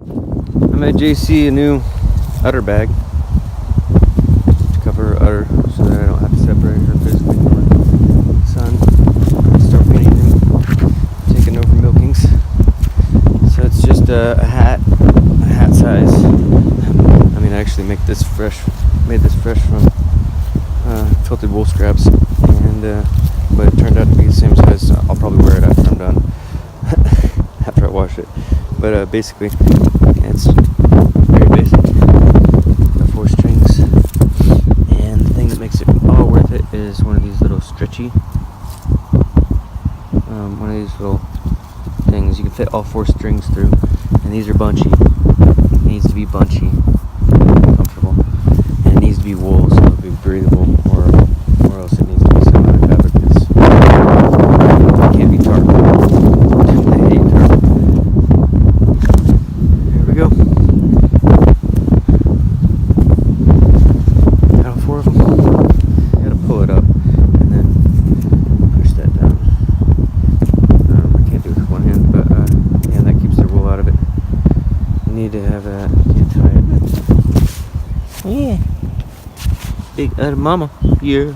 I made JC a new udder bag to cover her udder so that I don't have to separate her physically from her son. Start feeding him, taking over milkings. So it's just a hat size. I mean, I actually made this fresh from filtered wool scraps, and but it turned out to be the same size. So I'll probably wear it after I'm done, after I wash it. But basically, it's very basic. Got 4 strings, and the thing that makes it all worth it is one of these little stretchy, one of these little things you can fit all 4 strings through, and these are bunchy. It needs to be bunchy, comfortable, and it needs to be wool so it'll be breathable, or else it needs to be some other fabric because it can't be tarp. I hate tarp. There we go. Got all 4 of them. You gotta pull it up and then push that down. I can't do it with one hand, but yeah, that keeps the wool out of it. You need to have that. You can't tie it. Yeah. Big mama. Yeah.